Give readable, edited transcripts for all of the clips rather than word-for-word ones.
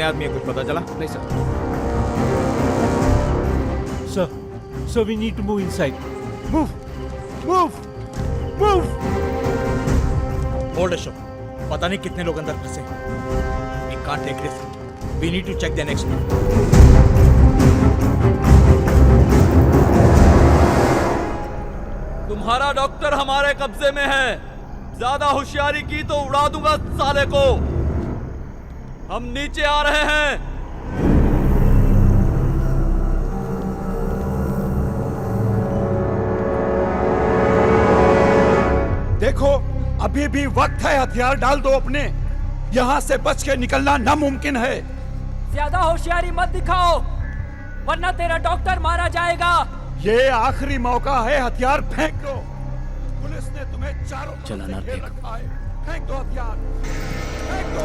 कितने आदमी है कुछ पता चला? नहीं sir. Sir, we need to move inside. Move! Move! Move! Hold Ashok, पता नहीं कितने लोग अंदर फंसे। We can't take risk. We need to check the next one. तुम्हारा डॉक्टर हमारे कब्जे में है। ज्यादा होशियारी की तो उड़ा दूंगा साले को। हम नीचे आ रहे हैं। देखो, अभी भी वक्त है, हथियार डाल दो अपने। यहाँ से बच के निकलना नामुमकिन है। ज्यादा होशियारी मत दिखाओ, वरना तेरा डॉक्टर मारा जाएगा। ये आखिरी मौका है, हथियार फेंक दो। पुलिस ने तुम्हें चारों तरफ से घेर रखा है। फेंक दो हथियार, फेंक दो।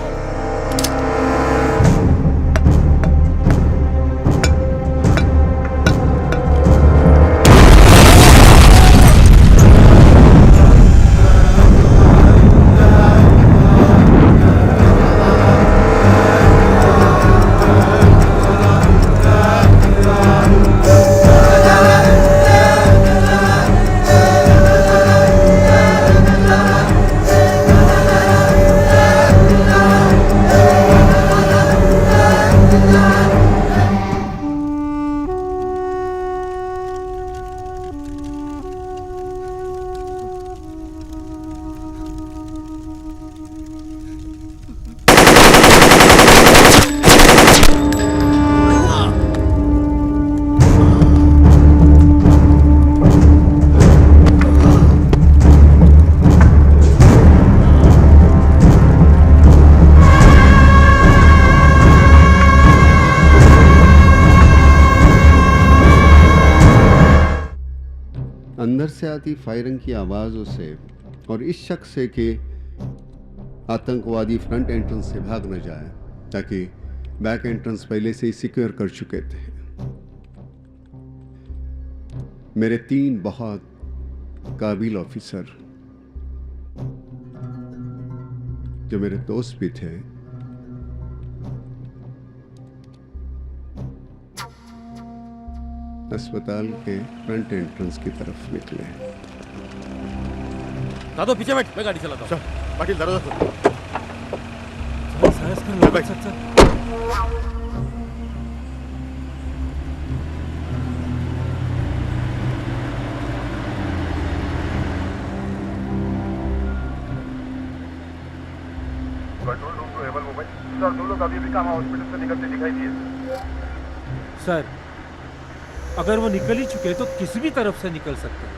अंदर से आती फायरिंग की आवाज़ों से और इस शक से कि आतंकवादी फ्रंट एंट्रेंस से भाग न जाए, ताकि बैक एंट्रेंस पहले से ही सिक्योर कर चुके थे। मेरे 3 बहुत काबिल ऑफिसर, जो मेरे दोस्त भी थे, अस्पताल के फ्रंट एंट्रेंस की तरफ निकले। दादो पीछे बैठ, मैं गाड़ी चलाता हूँ। पाटिल दरवाजा खोल। Control room to able mobile sir, 2 लोग अभी भी कामा हॉस्पिटल से निकलते दिखाई दिए। सर, अगर वो निकल ही चुके तो किसी भी तरफ से निकल सकते हैं।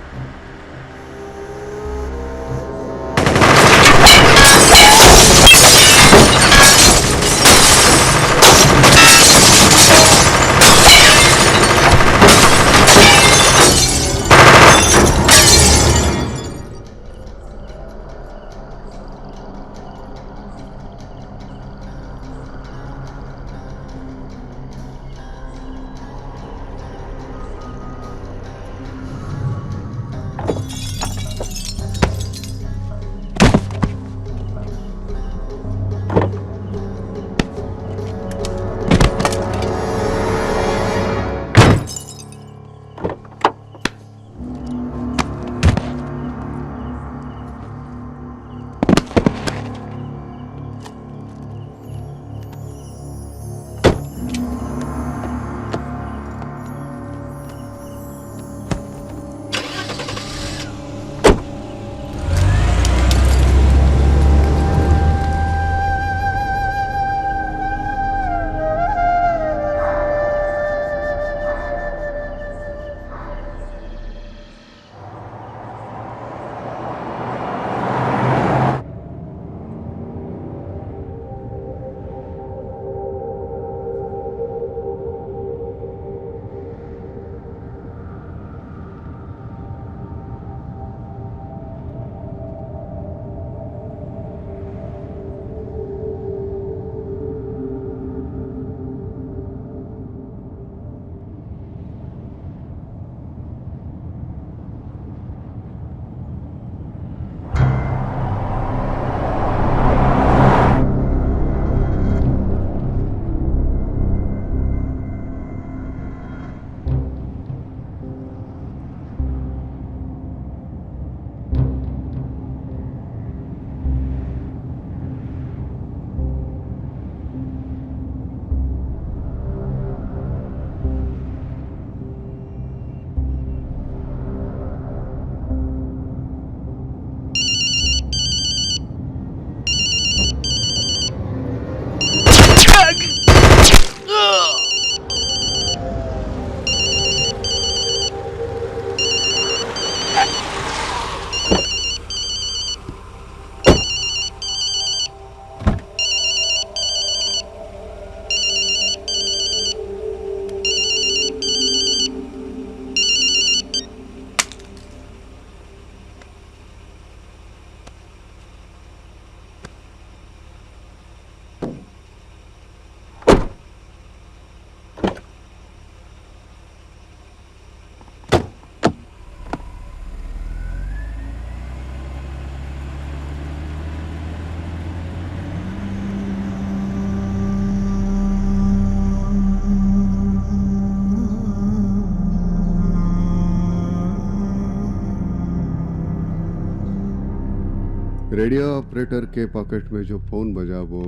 रेडियो ऑपरेटर के पॉकेट में जो फोन बजा वो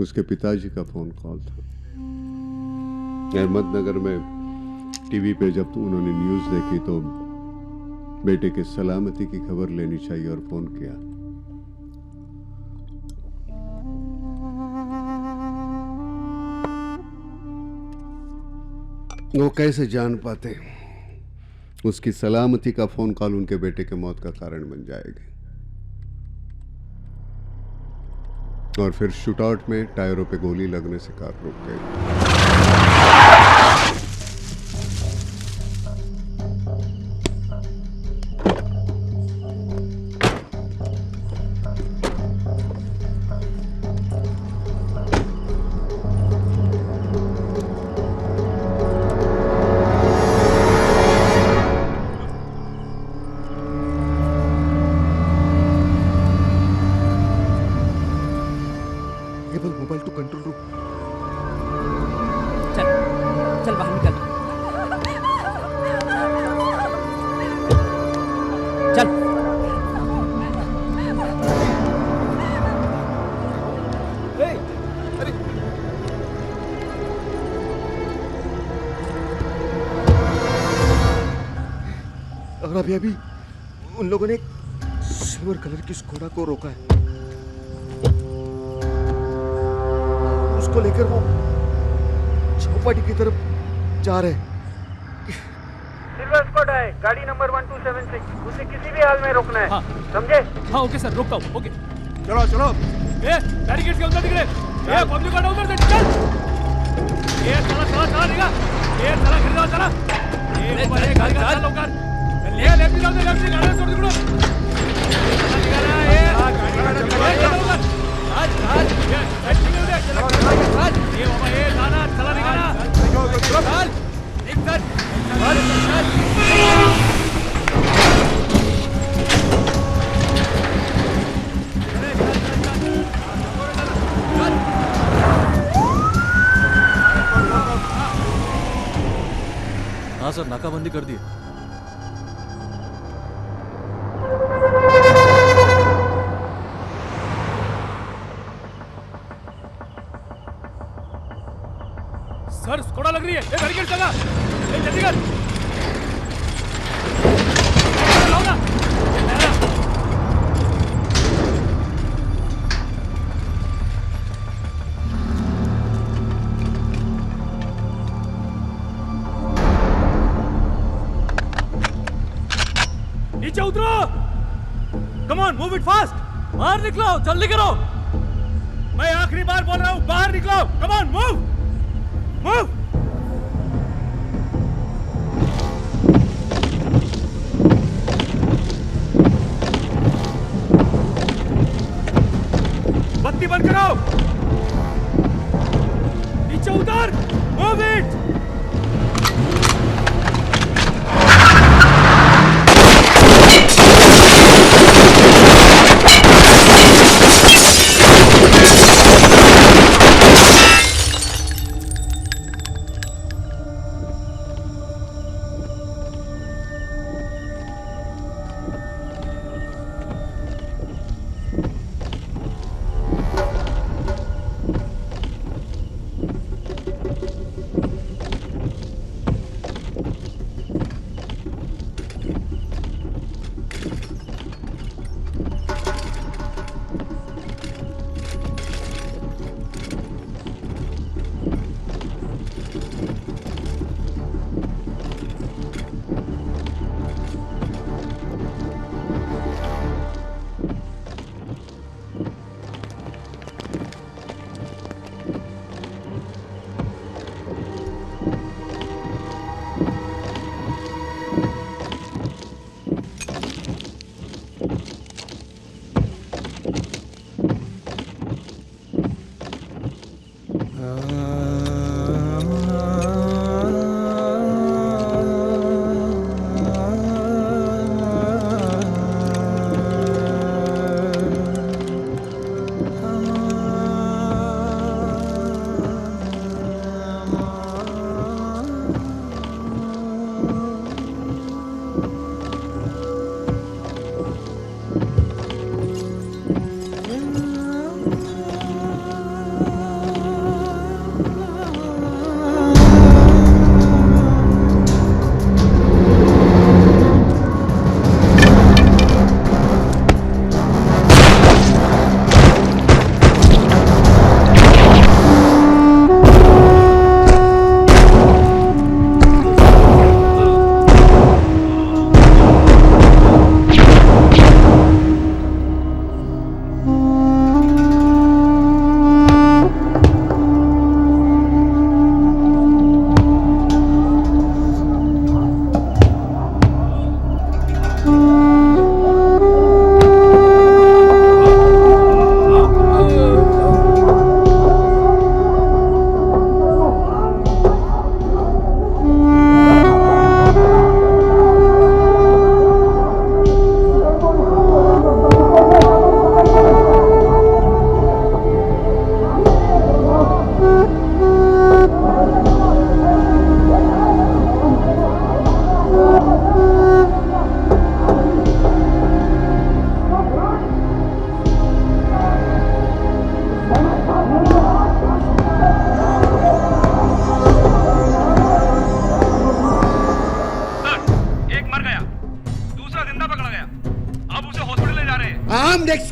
उसके पिताजी का फोन कॉल था। अहमदनगर में टीवी पे जब उन्होंने न्यूज़ देखी तो बेटे के सलामती की खबर लेनी चाहिए और फोन किया। वो कैसे जान पाते उसकी सलामती का फोन कॉल उनके बेटे के मौत का कारण बन जाएगी। और फिर शूटआउट में टायरों पे गोली लगने से कार रुक गई। Mobile to control room. चल चल बाहर निकल। चल और अभी उन लोगों ने एक सिल्वर कलर की स्कोडा को रोका है। उसको लेकर वो चौपाटी की तरफ जा रहे हैं। सिल्वर स्क्वाड है, गाड़ी नंबर 1276, उसे किसी भी हाल में रोकना है। हाँ। समझे? हाँ ओके सर, रोकता हूँ। ओके चलो चलो। ए बैरिकेड के अंदर निकले। ए पब्लिक वाला उधर से चल। ए चला चला चला निकल। ए चला खरीदा चला। ए बड़े गाड़ी का चल लोग ले लेफ्ट जाओ, लेफ्ट से गाड़ी छोड़ दो। चला निकल रहा है। गाड़ी चला लोग आज आज ये साइड में उधर चला आज ये बाबा ये जाना चला निकाला चल एक सर हाँ सर, नाकाबंदी कर दी। सर स्कोडा लग रही है। ये बैरिकेड लगा। ये जल्दी कर। लाओ ना। नीचे उतरो। Come on, move it fast. बाहर निकलो, जल्दी करो। मैं आखिरी बार बोल रहा हूँ, बाहर निकलो। Come on, move move. बत्ती बंद करो। नीचे उतर। Move it.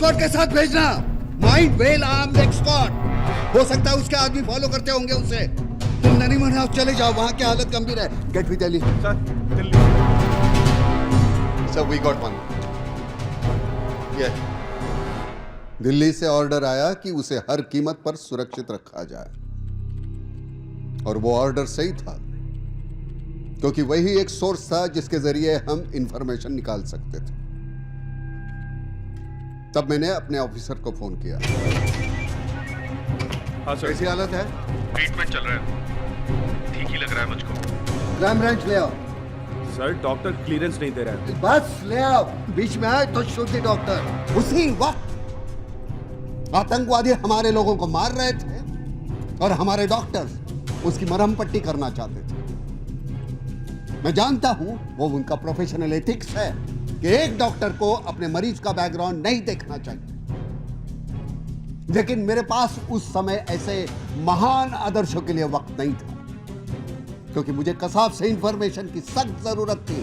स्क्वाड के साथ भेजना। Mind well armed escort. हो सकता है उसके आदमी फॉलो करते होंगे उसे। तुम नरीमन हाउस चले जाओ, वहां की हालत गंभीर है। Get with Delhi. Sir Delhi. Sir we got one. ये दिल्ली से ऑर्डर आया कि उसे हर कीमत पर सुरक्षित रखा जाए, और वो ऑर्डर सही था, क्योंकि वही एक सोर्स था जिसके जरिए हम इंफॉर्मेशन निकाल सकते थे। तब मैंने अपने ऑफिसर को फोन किया। हाँ सर। कैसी हालत है? ट्रीटमेंट चल रहा है, ठीक ही लग रहा है मुझको। क्राइम ब्रांच ले आओ। सर डॉक्टर क्लियरेंस नहीं दे रहा है। बस ले आओ, बीच में आए तो शूट द डॉक्टर। उसी वक्त आतंकवादी हमारे लोगों को मार रहे थे और हमारे डॉक्टर्स उसकी मरहम पट्टी करना चाहते थे। मैं जानता हूं वो उनका प्रोफेशनल एथिक्स है कि एक डॉक्टर को अपने मरीज का बैकग्राउंड नहीं देखना चाहिए, लेकिन मेरे पास उस समय ऐसे महान आदर्शों के लिए वक्त नहीं था, क्योंकि मुझे कसाब से इंफॉर्मेशन की सख्त जरूरत थी,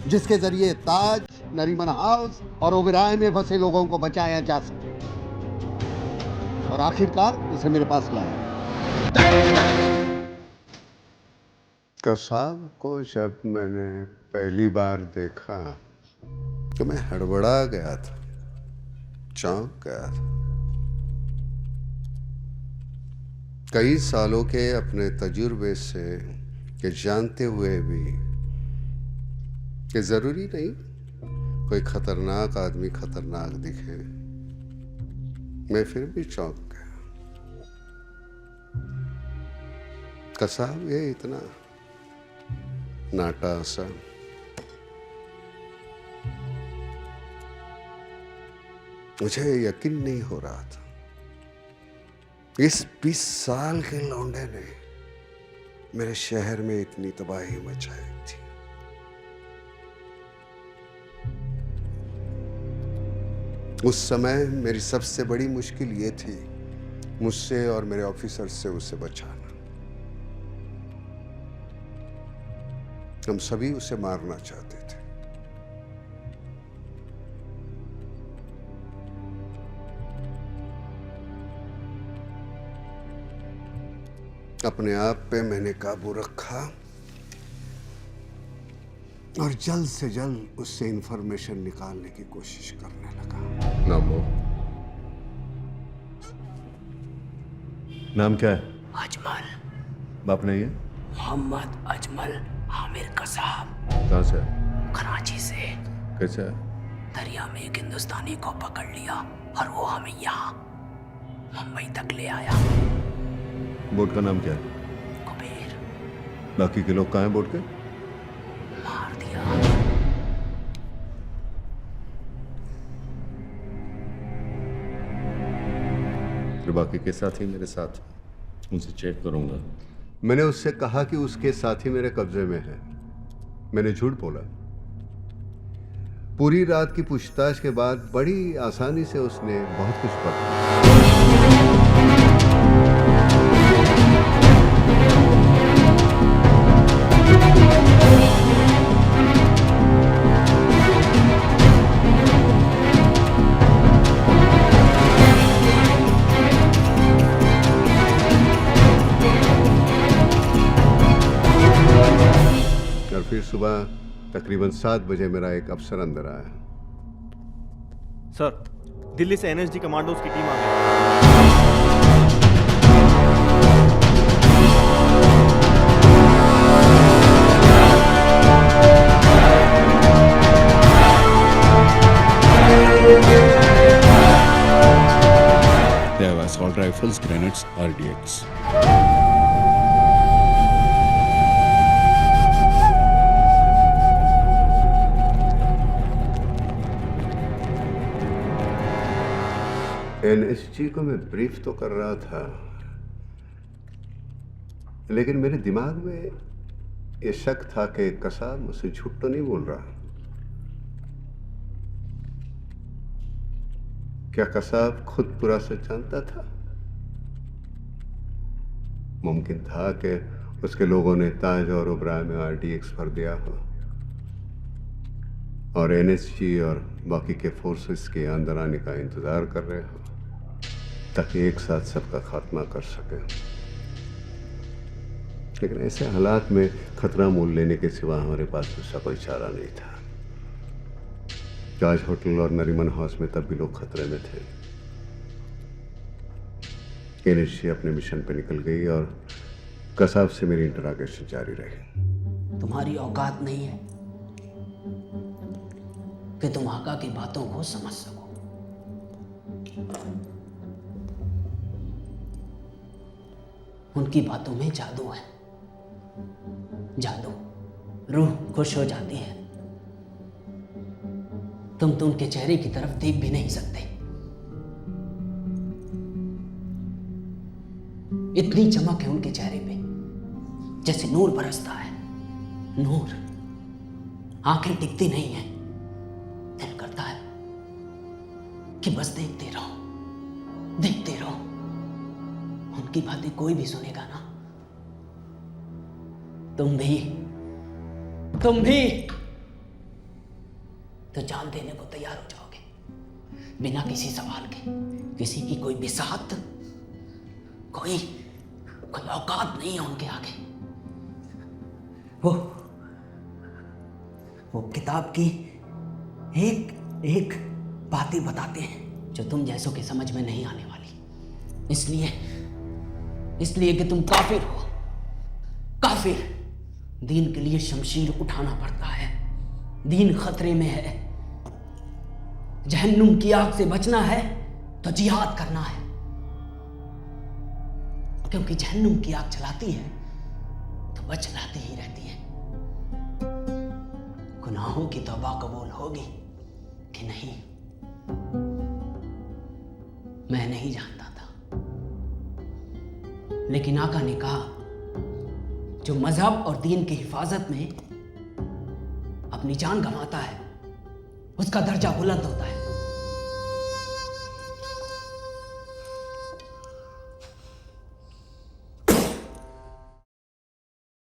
जिसके जरिए ताज, नरीमन हाउस और ओबेरॉय में फंसे लोगों को बचाया जा सके। और आखिरकार उसे मेरे पास लाया। कसाब को जब मैंने पहली बार देखा तो मैं हड़बड़ा गया था, चौंक गया था। कई सालों के अपने तजुर्बे से ये जानते हुए भी कि जरूरी नहीं कोई खतरनाक आदमी खतरनाक दिखे, मैं फिर भी चौंक गया। कसाब ये इतना नाटा सा, मुझे यकीन नहीं हो रहा था इस 20 साल के लौंडे ने मेरे शहर में इतनी तबाही मचाई थी। उस समय मेरी सबसे बड़ी मुश्किल ये थी मुझसे और मेरे ऑफिसर से उसे बचाना। हम सभी उसे मारना चाहते थे। अपने आप पे मैंने काबू रखा और जल्द से जल्द उससे इंफॉर्मेशन निकालने की कोशिश करने लगा। नाम वो? नाम क्या है? अजमल। बाप नहीं है? मोहम्मद अजमल आमिर कसाब। कहाँ से? कराची से। कैसे है? दरिया में एक हिंदुस्तानी को पकड़ लिया और वो हमें यहाँ मुंबई तक ले आया। बोट का नाम क्या है? कुबेर। बाकी के लोग कहाँ हैं बोट के? मार दिया। फिर बाकी के साथी मेरे साथ, उनसे चेक करूंगा। मैंने उससे कहा कि उसके साथी मेरे कब्जे में है। मैंने झूठ बोला। पूरी रात की पूछताछ के बाद बड़ी आसानी से उसने बहुत कुछ पढ़ा। फिर सुबह तकरीबन 7 बजे मेरा एक अफसर अंदर आया। सर, दिल्ली से एनएसजी कमांडोज की टीम आ गई। They have assault rifles, grenades, RDX. NSG को मैं ब्रीफ तो कर रहा था, लेकिन मेरे दिमाग में यह शक था कि कसाब मुझसे झूठ तो नहीं बोल रहा। क्या कसाब खुद पूरा सच जानता था? मुमकिन था कि उसके लोगों ने ताज और ओबराय में आरडीएक्स भर दिया हो और एनएसजी और बाकी के फोर्सेस के अंदर आने का इंतजार कर रहे हो ताकि एक साथ सबका खात्मा कर सके। लेकिन ऐसे हालात में खतरा मोल लेने के सिवा हमारे पास दूसरा कोई चारा नहीं था। ताज होटल और नरीमन हाउस में तब भी लोग खतरे में थे। एनएसजी अपने मिशन पे निकल गई और कसाब से मेरी इंटरोगेशन जारी रही। तुम्हारी औकात नहीं है कि तुम आका की बातों को समझ सको। उनकी बातों में जादू है, जादू। रूह खुश हो जाती है। तुम तो उनके चेहरे की तरफ देख भी नहीं सकते। इतनी चमक है उनके चेहरे पे, जैसे नूर बरसता है। नूर। आंखें टिकती नहीं है। दिल करता है कि बस देखते रहो, देखते रहो। उनकी बातें कोई भी सुनेगा ना, तुम भी तो जान देने को तैयार हो जाओगे बिना किसी सवाल के। किसी की कोई बिसात, कोई औकात नहीं है उनके आगे। वो किताब की एक बातें बताते हैं जो तुम जैसों के समझ में नहीं आने वाली। इसलिए कि तुम काफिर हो। काफिर। दीन के लिए शमशीर उठाना पड़ता है। दीन खतरे में है। जहन्नुम की आग से बचना है तो जिहाद करना है, क्योंकि जहन्नुम की आग जलाती है तो वह जलाती ही रहती है। गुनाहों की तौबा कबूल होगी कि नहीं, मैं नहीं जानता था। लेकिन आका ने कहा, जो मजहब और दीन की हिफाजत में अपनी जान गंवाता है उसका दर्जा बुलंद होता है।